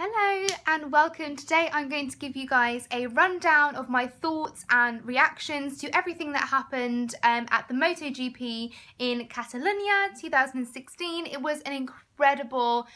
Hello and welcome. Today I'm going to give you guys a rundown of my thoughts and reactions to everything that happened at the MotoGP in Catalunya 2016. It was an incredible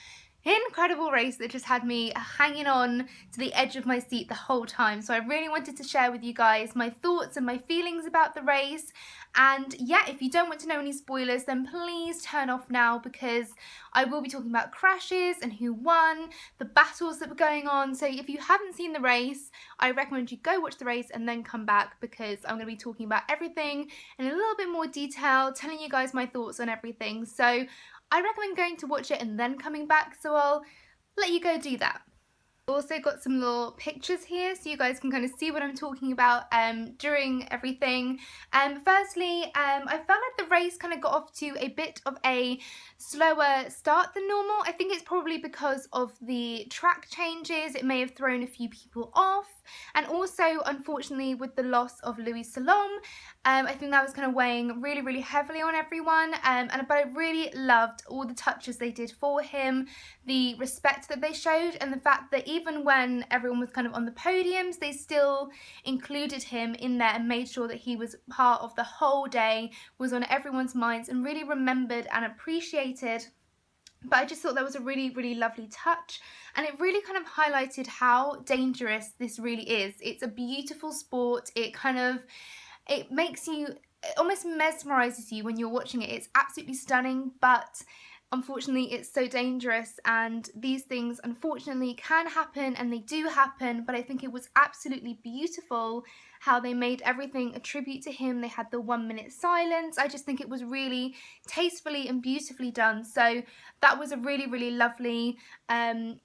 race that just had me hanging on to the edge of my seat the whole time. So I really wanted to share with you guys my thoughts and my feelings about the race. And yeah, if you don't want to know any spoilers, then please turn off now, because I will be talking about crashes and who won, the battles that were going on. So if you haven't seen the race, I recommend you go watch the race and then come back, because I'm going to be talking about everything in a little bit more detail, telling you guys my thoughts on everything. So I recommend going to watch it and then coming back, so I'll let you go do that. Also got some little pictures here so you guys can kind of see what I'm talking about during everything. Firstly, I felt like the race kind of got off to a bit of a slower start than normal. I think it's probably because of the track changes. It may have thrown a few people off, and also unfortunately with the loss of Louis Salom, I think that was kind of weighing really heavily on everyone. But I really loved all the touches they did for him, the respect that they showed, and the fact that even when everyone was kind of on the podiums, they still included him in there and made sure that he was part of the whole day, was on everyone's minds and really remembered and appreciated. But I just thought that was a really lovely touch, and it really kind of highlighted how dangerous this really is. It's a beautiful sport. It makes you, it almost mesmerizes you when you're watching it. It's absolutely stunning, but unfortunately it's so dangerous, and these things unfortunately can happen, and they do happen. But I think it was absolutely beautiful how they made everything a tribute to him. They had the 1 minute silence. I just think it was really tastefully and beautifully done. So that was a really lovely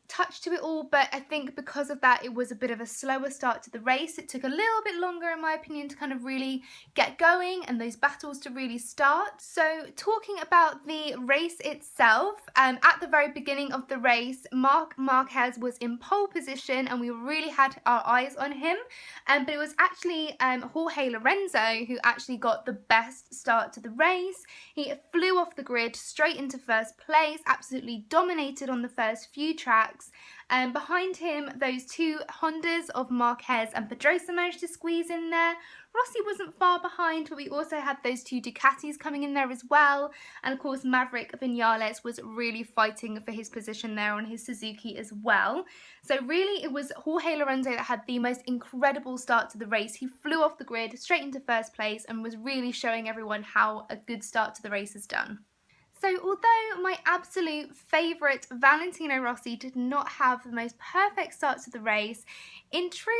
touch to it all. But I think because of that, it was a bit of a slower start to the race. It took a little bit longer, in my opinion, to kind of really get going and those battles to really start. So talking about the race itself, at the very beginning of the race, Marc Marquez was in pole position and we really had our eyes on him, but it was actually Jorge Lorenzo who actually got the best start to the race. He flew off the grid straight into first place, absolutely dominated on the first few tracks. Behind him, those two Hondas of Marquez and Pedrosa managed to squeeze in there. Rossi wasn't far behind, but we also had those two Ducatis coming in there as well. And of course, Maverick Vinales was really fighting for his position there on his Suzuki as well. So really, it was Jorge Lorenzo that had the most incredible start to the race. He flew off the grid straight into first place and was really showing everyone how a good start to the race is done. So although my absolute favourite Valentino Rossi did not have the most perfect start to the race, in true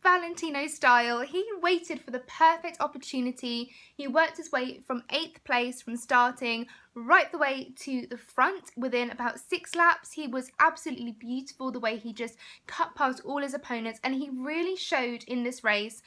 Valentino style, he waited for the perfect opportunity. He worked his way from 8th place from starting right the way to the front within about 6 laps. He was absolutely beautiful the way he just cut past all his opponents, and he really showed in this race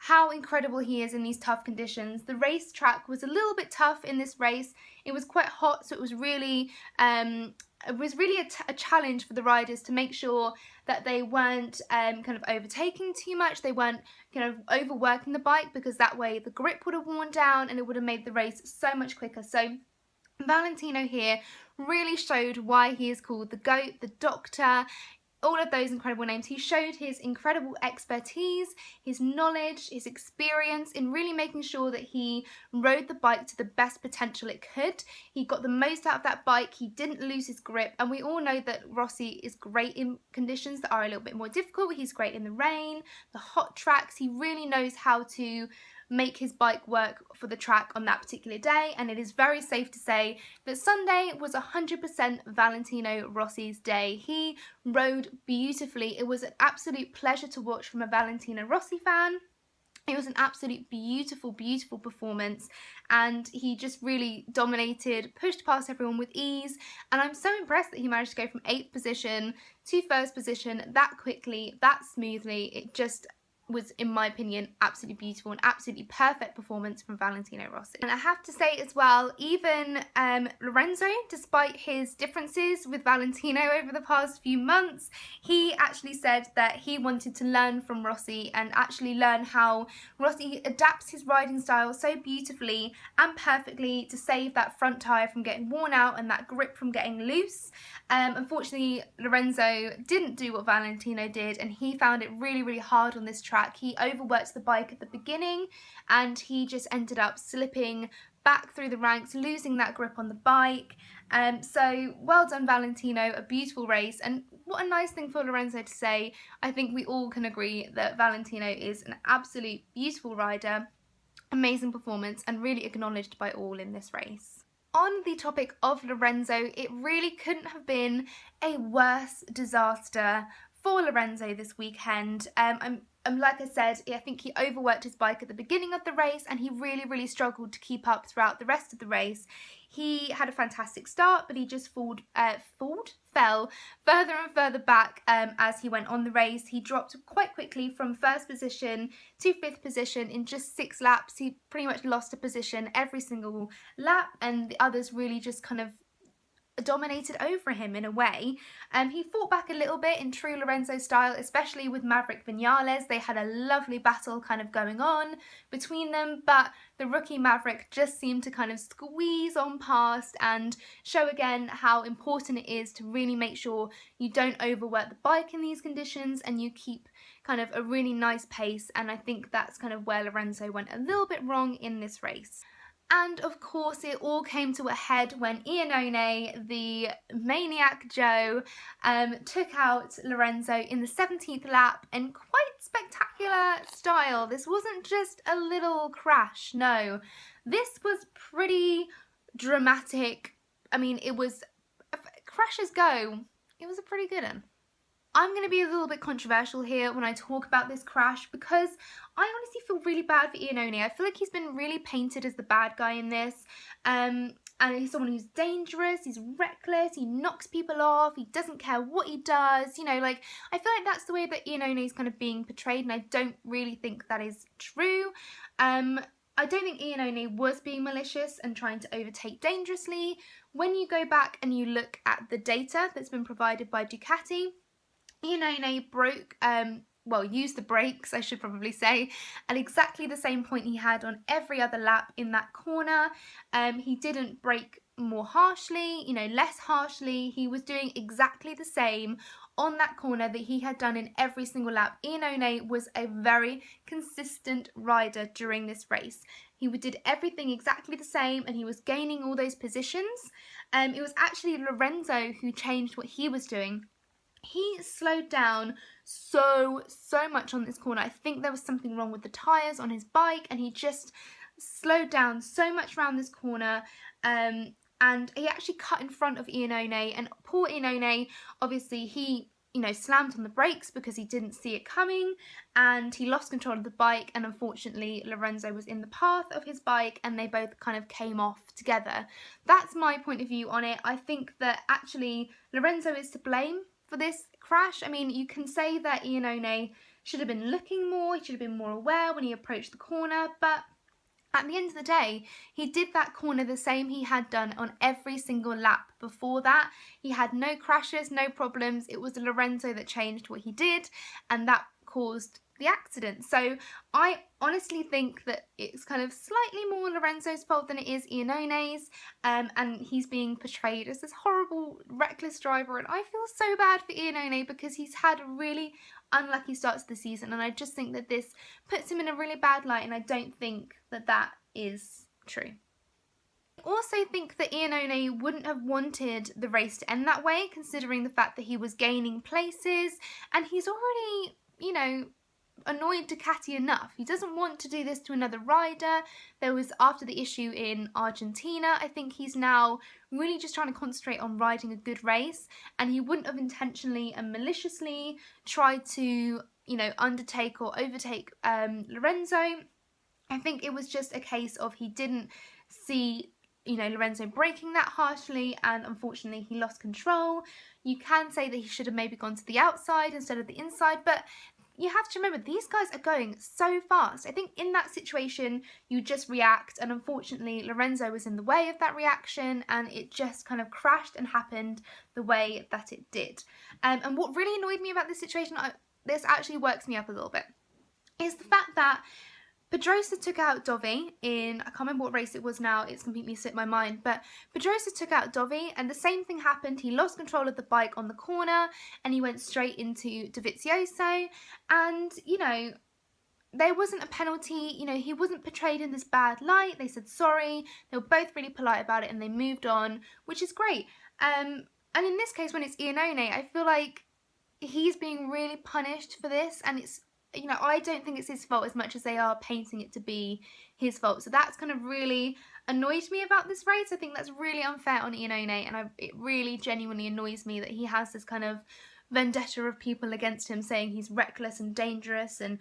how incredible he is in these tough conditions. The racetrack was a little bit tough in this race. It was quite hot, so it was really a challenge for the riders to make sure that they weren't kind of overtaking too much. They weren't kind of overworking the bike, because that way the grip would have worn down and it would have made the race so much quicker. So Valentino here really showed why he is called the GOAT, the Doctor, all of those incredible names. He showed his incredible expertise, his knowledge, his experience in really making sure that he rode the bike to the best potential it could. He got the most out of that bike. He didn't lose his grip, and we all know that Rossi is great in conditions that are a little bit more difficult. He's great in the rain, the hot tracks. He really knows how to make his bike work for the track on that particular day, and it is very safe to say that Sunday was 100% Valentino Rossi's day. He rode beautifully. It was an absolute pleasure to watch from a Valentino Rossi fan. It was an absolute beautiful performance, and he just really dominated, pushed past everyone with ease, and I'm so impressed that he managed to go from 8th position to first position that quickly, that smoothly. It just was, in my opinion, absolutely beautiful, an absolutely perfect performance from Valentino Rossi. And I have to say as well, even Lorenzo, despite his differences with Valentino over the past few months, he actually said that he wanted to learn from Rossi and actually learn how Rossi adapts his riding style so beautifully and perfectly to save that front tyre from getting worn out and that grip from getting loose. Unfortunately, Lorenzo didn't do what Valentino did, and he found it really, really hard on this track. He overworked the bike at the beginning and he just ended up slipping back through the ranks, losing that grip on the bike. So well done, Valentino, a beautiful race, and what a nice thing for Lorenzo to say. I think we all can agree that Valentino is an absolute beautiful rider, amazing performance, and really acknowledged by all in this race. On the topic of Lorenzo, it really couldn't have been a worse disaster for Lorenzo this weekend. Like I said, I think he overworked his bike at the beginning of the race and he really, really struggled to keep up throughout the rest of the race. He had a fantastic start, but he just fell further and further back as he went on the race. He dropped quite quickly from first position to fifth position in just 6 laps. He pretty much lost a position every single lap, and the others really just kind of dominated over him in a way. He fought back a little bit in true Lorenzo style, especially with Maverick Vinales. They had a lovely battle kind of going on between them, but the rookie Maverick just seemed to kind of squeeze on past and show again how important it is to really make sure you don't overwork the bike in these conditions and you keep kind of a really nice pace, and I think that's kind of where Lorenzo went a little bit wrong in this race. And of course it all came to a head when Iannone, the maniac Joe, took out Lorenzo in the 17th lap in quite spectacular style. This wasn't just a little crash, no. This was pretty dramatic. I mean, it was, crashes go, it was a pretty good one. I'm going to be a little bit controversial here when I talk about this crash because I honestly feel really bad for Iannone. I feel like he's been really painted as the bad guy in this. And he's someone who's dangerous, he's reckless, he knocks people off, he doesn't care what he does. You know, like, I feel like that's the way that Iannone is kind of being portrayed, and I don't really think that is true. I don't think Iannone was being malicious and trying to overtake dangerously. When you go back and you look at the data that's been provided by Ducati, Iannone used the brakes, I should probably say, at exactly the same point he had on every other lap in that corner. He didn't brake more harshly, less harshly. He was doing exactly the same on that corner that he had done in every single lap. Iannone was a very consistent rider during this race. He did everything exactly the same and he was gaining all those positions. It was actually Lorenzo who changed what he was doing. He slowed down so much on this corner. I think there was something wrong with the tyres on his bike and he just slowed down so much around this corner, and he actually cut in front of Iannone, and poor Iannone, obviously he slammed on the brakes because he didn't see it coming and he lost control of the bike, and unfortunately Lorenzo was in the path of his bike and they both kind of came off together. That's my point of view on it. I think that actually Lorenzo is to blame for this crash. I mean, you can say that Iannone should have been looking more, he should have been more aware when he approached the corner, but at the end of the day, he did that corner the same he had done on every single lap before that. He had no crashes, no problems. It was Lorenzo that changed what he did, and that caused the accident. So I honestly think that it's kind of slightly more Lorenzo's fault than it is Iannone's, and he's being portrayed as this horrible, reckless driver, and I feel so bad for Iannone because he's had a really unlucky start to the season, and I just think that this puts him in a really bad light, and I don't think that that is true. I also think that Iannone wouldn't have wanted the race to end that way, considering the fact that he was gaining places and he's already, annoyed Ducati enough. He doesn't want to do this to another rider. There was, after the issue in Argentina, I think he's now really just trying to concentrate on riding a good race, and he wouldn't have intentionally and maliciously tried to, undertake or overtake Lorenzo. I think it was just a case of he didn't see Lorenzo braking that harshly, and unfortunately he lost control. You can say that he should have maybe gone to the outside instead of the inside, but you have to remember, these guys are going so fast. I think in that situation, you just react, and unfortunately, Lorenzo was in the way of that reaction, and it just kind of crashed and happened the way that it did. And what really annoyed me about this situation, this actually works me up a little bit, is the fact that Pedrosa took out Dovi in, I can't remember what race it was now, it's completely slipped my mind, but Pedrosa took out Dovi, and the same thing happened. He lost control of the bike on the corner and he went straight into Dovizioso, and, you know, there wasn't a penalty, you know, he wasn't portrayed in this bad light. They said sorry, they were both really polite about it, and they moved on, which is great. And in this case, when it's Iannone, I feel like he's being really punished for this, and it's, you know, I don't think it's his fault as much as they are painting it to be his fault. So that's kind of really annoyed me about this race. I think that's really unfair on Iannone, and it really genuinely annoys me that he has this kind of vendetta of people against him, saying he's reckless and dangerous and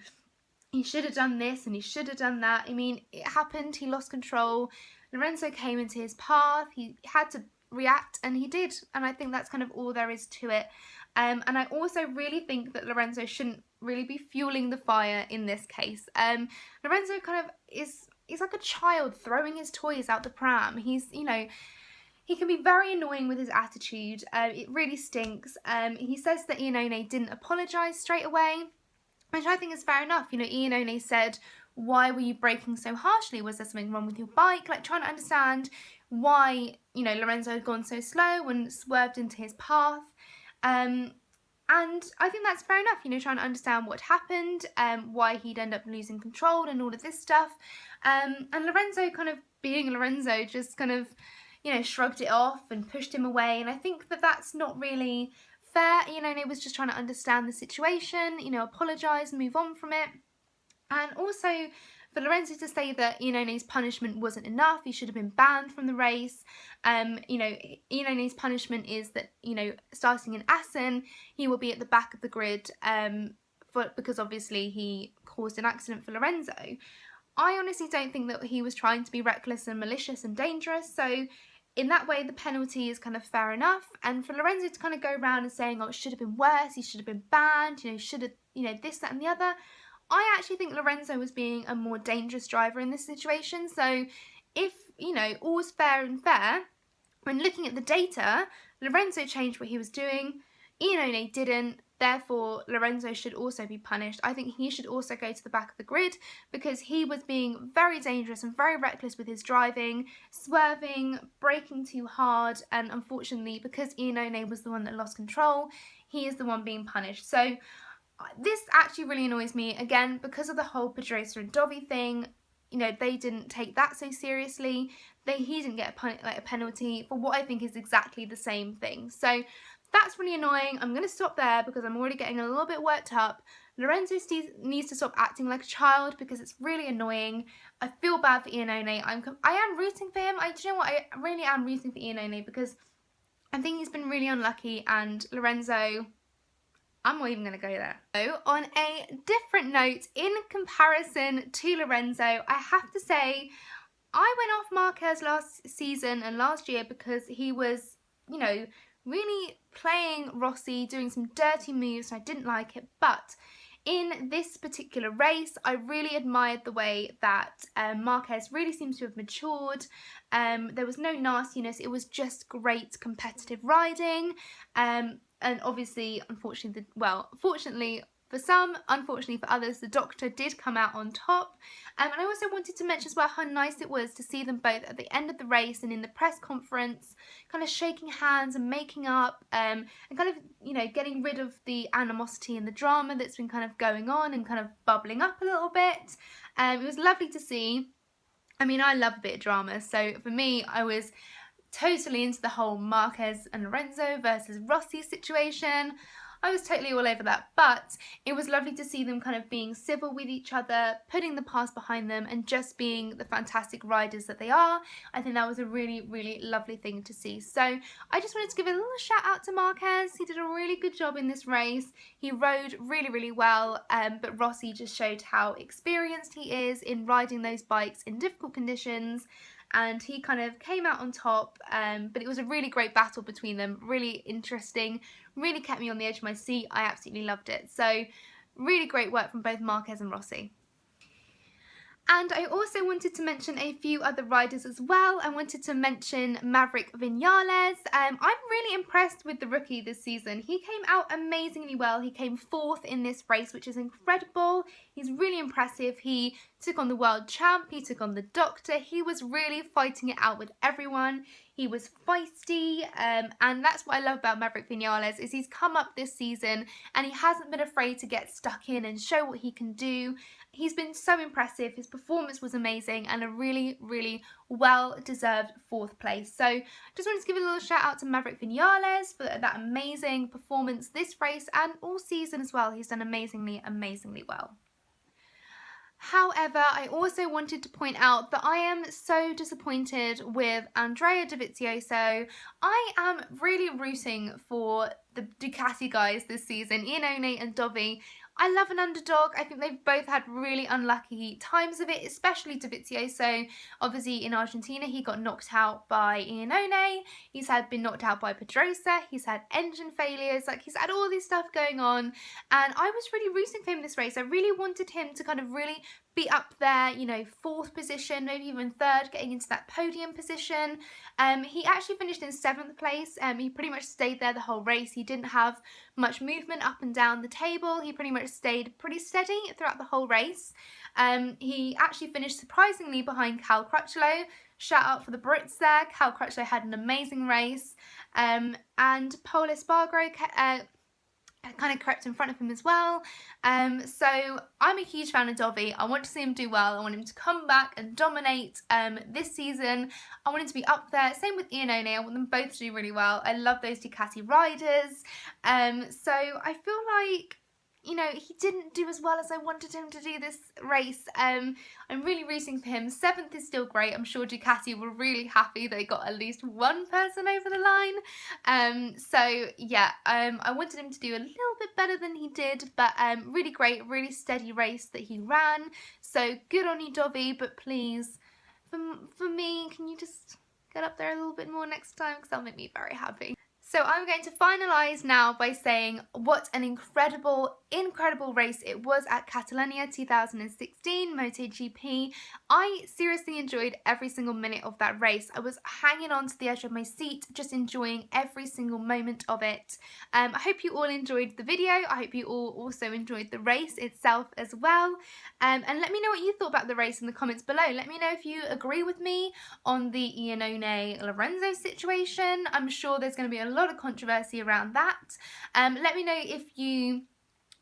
he should have done this and he should have done that. I mean, it happened, he lost control, Lorenzo came into his path, he had to react, and he did, and I think that's kind of all there is to it. And I also really think that Lorenzo shouldn't really be fueling the fire in this case. Lorenzo kind of he's like a child throwing his toys out the pram. He's, you know, he can be very annoying with his attitude. It really stinks. He says that Iannone didn't apologise straight away, which I think is fair enough. You know, Iannone said, why were you braking so harshly? Was there something wrong with your bike? Like, trying to understand why, you know, Lorenzo had gone so slow and swerved into his path. And I think that's fair enough, you know, trying to understand what happened, why he'd end up losing control and all of this stuff. And Lorenzo, kind of being Lorenzo, just kind of, you know, shrugged it off and pushed him away. And I think that that's not really fair. Iannone was just trying to understand the situation, you know, apologise, move on from it. And also for Lorenzo to say that Iannone's punishment wasn't enough, he should have been banned from the race. You know, Iannone's punishment is that, you know, starting in Assen, he will be at the back of the grid because obviously he caused an accident for Lorenzo. I honestly don't think that he was trying to be reckless and malicious and dangerous, so in that way the penalty is kind of fair enough. And for Lorenzo to kind of go around and saying, oh, it should have been worse, he should have been banned, you know, should have, you know, this, that and the other, I actually think Lorenzo was being a more dangerous driver in this situation. So if, you know, all's fair and fair, when looking at the data, Lorenzo changed what he was doing, Iannone didn't, therefore Lorenzo should also be punished. I think he should also go to the back of the grid because he was being very dangerous and very reckless with his driving, swerving, braking too hard, and unfortunately, because Iannone was the one that lost control, he is the one being punished. So this actually really annoys me, again, because of the whole Pedrosa and Dovi thing. You know, they didn't take that so seriously. He didn't get a penalty for what I think is exactly the same thing. So that's really annoying. I'm going to stop there because I'm already getting a little bit worked up. Lorenzo needs to stop acting like a child because it's really annoying. I feel bad for Iannone. I am rooting for him. Do you know what? I really am rooting for Iannone because I think he's been really unlucky, and Lorenzo, I'm not even going to go there. So, on a different note, in comparison to Lorenzo, I have to say, I went off Marquez last season and last year because he was, you know, really playing Rossi, doing some dirty moves, and I didn't like it. But in this particular race, I really admired the way that Marquez really seems to have matured. There was no nastiness, it was just great competitive riding. And obviously, fortunately for some, unfortunately for others, the doctor did come out on top. And I also wanted to mention as well how nice it was to see them both at the end of the race and in the press conference, kind of shaking hands and making up, and kind of, you know, getting rid of the animosity and the drama that's been kind of going on and kind of bubbling up a little bit. It was lovely to see. I mean, I love a bit of drama, so for me, I was totally into the whole Marquez and Lorenzo versus Rossi situation. I was totally all over that, but it was lovely to see them kind of being civil with each other, putting the past behind them, and just being the fantastic riders that they are. I think that was a really, really lovely thing to see. So I just wanted to give a little shout out to Marquez. He did a really good job in this race. He rode really, really well, but Rossi just showed how experienced he is in riding those bikes in difficult conditions, and he kind of came out on top, but it was a really great battle between them, really interesting, really kept me on the edge of my seat. I absolutely loved it. So really great work from both Marquez and Rossi. And I also wanted to mention a few other riders as well. I wanted to mention Maverick Vinales. I'm really impressed with the rookie this season. He came out amazingly well. He came 4th in this race, which is incredible. He's really impressive. He took on the world champ. He took on the doctor. He was really fighting it out with everyone. He was feisty, and that's what I love about Maverick Vinales is he's come up this season and he hasn't been afraid to get stuck in and show what he can do. He's been so impressive. His performance was amazing and a really, really well-deserved 4th place. So just wanted to give a little shout out to Maverick Vinales for that amazing performance this race and all season as well. He's done amazingly, amazingly well. However, I also wanted to point out that I am so disappointed with Andrea Dovizioso. I am really rooting for the Ducati guys this season, Iannone and Dovi. I love an underdog. I think they've both had really unlucky times of it, especially Dovizioso. Obviously in Argentina he got knocked out by Iannone. He's been knocked out by Pedrosa. He's had engine failures. Like, he's had all this stuff going on, and I was really rooting for him this race. I really wanted him to kind of really be up there, you know, 4th position, maybe even 3rd, getting into that podium position. He actually finished in 7th place. He pretty much stayed there the whole race. He didn't have much movement up and down the table. He pretty much stayed pretty steady throughout the whole race. He actually finished surprisingly behind Cal Crutchlow. Shout out for the Brits there. Cal Crutchlow had an amazing race. And Pol Espargaro kind of crept in front of him as well. So I'm a huge fan of Dovi. I want to see him do well. I want him to come back and dominate this season. I want him to be up there. Same with Iannone. I want them both to do really well. I love those Ducati riders. So I feel like, you know, he didn't do as well as I wanted him to do this race. I'm really rooting for him. 7th is still great. I'm sure Ducati were really happy they got at least one person over the line. So yeah, I wanted him to do a little bit better than he did, but really great, really steady race that he ran. So good on you, Dovi, but please, for me, can you just get up there a little bit more next time, because that'll make me very happy. So I'm going to finalise now by saying what an incredible race it was at Catalunya 2016 MotoGP. I seriously enjoyed every single minute of that race. I was hanging on to the edge of my seat, just enjoying every single moment of it. I hope you all enjoyed the video. I hope you all also enjoyed the race itself as well. And let me know what you thought about the race in the comments below. Let me know if you agree with me on the Iannone-Lorenzo situation. I'm sure there's going to be a lot of controversy around that. Let me know if you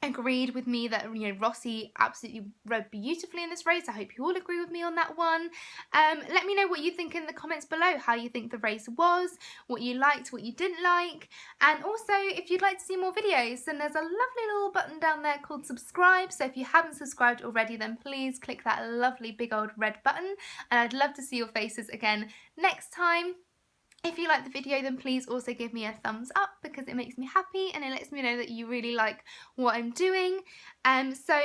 agreed with me that, you know, Rossi absolutely rode beautifully in this race. I hope you all agree with me on that one. Let me know what you think in the comments below, how you think the race was, what you liked, what you didn't like, and also if you'd like to see more videos, then there's a lovely little button down there called subscribe. So if you haven't subscribed already, then please click that lovely big old red button, and I'd love to see your faces again next time. If you like the video, then please also give me a thumbs up, because it makes me happy and it lets me know that you really like what I'm doing. So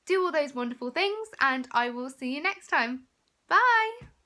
do all those wonderful things, and I will see you next time. Bye!